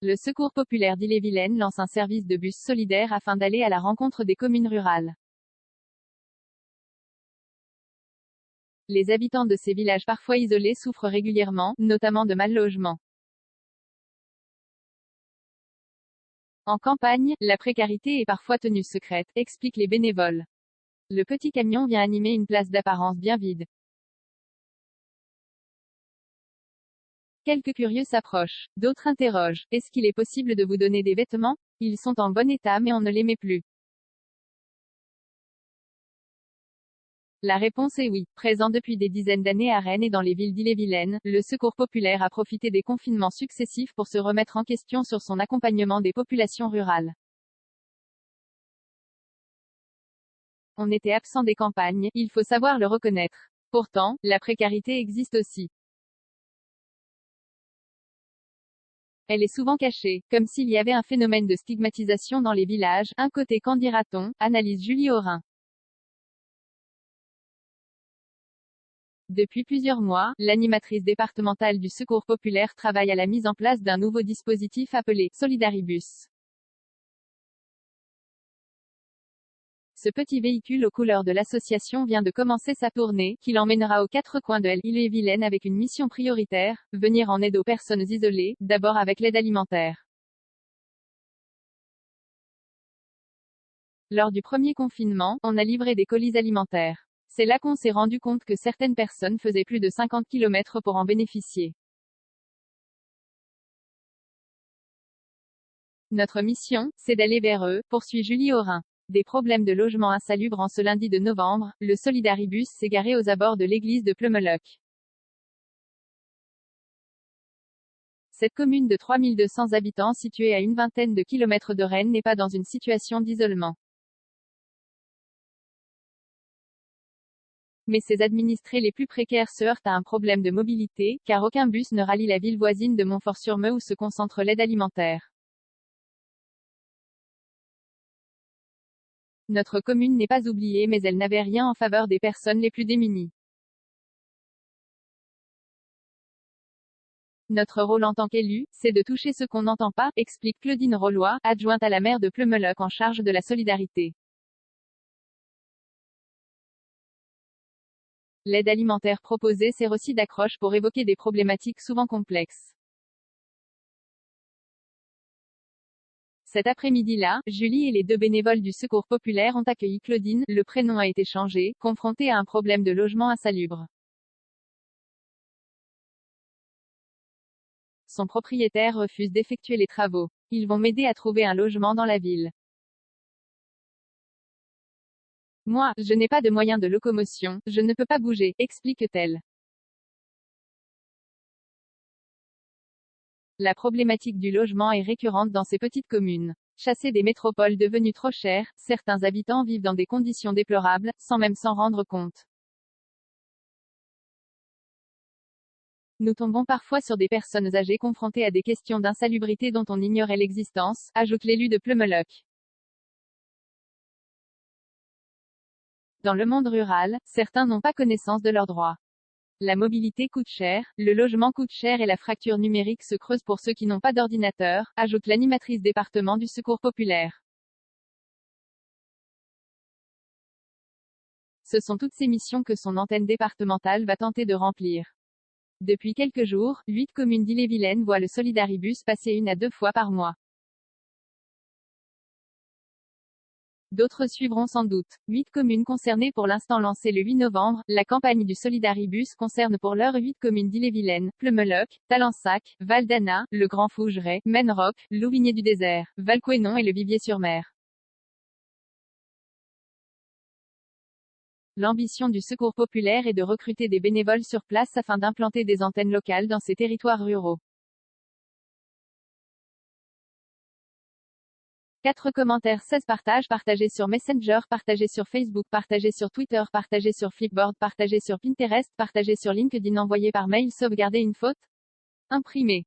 Le Secours populaire d'Ille-et-Vilaine lance un service de bus solidaire afin d'aller à la rencontre des communes rurales. Les habitants de ces villages parfois isolés souffrent régulièrement, notamment de mal-logement. En campagne, la précarité est parfois tenue secrète, expliquent les bénévoles. Le petit camion vient animer une place d'apparence bien vide. Quelques curieux s'approchent. D'autres interrogent. Est-ce qu'il est possible de vous donner des vêtements? Ils sont en bon état mais on ne les met plus. La réponse est oui. Présent depuis des dizaines d'années à Rennes et dans les villes d'Ille-et-Vilaine, le Secours populaire a profité des confinements successifs pour se remettre en question sur son accompagnement des populations rurales. On était absent des campagnes, il faut savoir le reconnaître. Pourtant, la précarité existe aussi. Elle est souvent cachée, comme s'il y avait un phénomène de stigmatisation dans les villages. Un côté qu'en dira-t-on, analyse Julie Aurin. Depuis plusieurs mois, l'animatrice départementale du Secours populaire travaille à la mise en place d'un nouveau dispositif appelé Solidaribus. Ce petit véhicule aux couleurs de l'association vient de commencer sa tournée, qui l'emmènera aux quatre coins de l'Ille-et-Vilaine avec une mission prioritaire, venir en aide aux personnes isolées, d'abord avec l'aide alimentaire. Lors du premier confinement, on a livré des colis alimentaires. C'est là qu'on s'est rendu compte que certaines personnes faisaient plus de 50 km pour en bénéficier. Notre mission, c'est d'aller vers eux, poursuit Julie Aurin. Des problèmes de logement insalubres en ce lundi de novembre, le Solidaribus s'est garé aux abords de l'église de Pleumeloc. Cette commune de 3200 habitants située à une vingtaine de kilomètres de Rennes n'est pas dans une situation d'isolement. Mais ses administrés les plus précaires se heurtent à un problème de mobilité, car aucun bus ne rallie la ville voisine de Montfort-sur-Meu où se concentre l'aide alimentaire. Notre commune n'est pas oubliée mais elle n'avait rien en faveur des personnes les plus démunies. Notre rôle en tant qu'élu, c'est de toucher ceux qu'on n'entend pas, explique Claudine Rollois, adjointe à la maire de Pleumeloc en charge de la solidarité. L'aide alimentaire proposée sert aussi d'accroche pour évoquer des problématiques souvent complexes. Cet après-midi-là, Julie et les deux bénévoles du Secours populaire ont accueilli Claudine, le prénom a été changé, confrontée à un problème de logement insalubre. Son propriétaire refuse d'effectuer les travaux. Ils vont m'aider à trouver un logement dans la ville. Moi, je n'ai pas de moyens de locomotion, je ne peux pas bouger, explique-t-elle. La problématique du logement est récurrente dans ces petites communes. Chassés des métropoles devenues trop chères, certains habitants vivent dans des conditions déplorables, sans même s'en rendre compte. Nous tombons parfois sur des personnes âgées confrontées à des questions d'insalubrité dont on ignorait l'existence, ajoute l'élu de Pleumeloc. Dans le monde rural, certains n'ont pas connaissance de leurs droits. La mobilité coûte cher, le logement coûte cher et la fracture numérique se creuse pour ceux qui n'ont pas d'ordinateur, ajoute l'animatrice département du Secours populaire. Ce sont toutes ces missions que son antenne départementale va tenter de remplir. Depuis quelques jours, 8 communes d'Ille-et-Vilaine voient le Solidaribus passer 1 à 2 fois par mois. D'autres suivront sans doute. 8 communes concernées pour l'instant lancées le 8 novembre. La campagne du Solidaribus concerne pour l'heure 8 communes d'Ille-et-Vilaine, Pleumeloc, Talensac, Val-d'Ana, Le Grand-Fougeray, Menroc, Louvigné-du-Désert, Valcoënon et le Vivier-sur-Mer. L'ambition du Secours populaire est de recruter des bénévoles sur place afin d'implanter des antennes locales dans ces territoires ruraux. 4 commentaires, 16 partages, partagés sur Messenger, partagés sur Facebook, partagés sur Twitter, partagés sur Flipboard, partagés sur Pinterest, partagés sur LinkedIn, envoyés par mail, sauvegarder une faute, imprimé.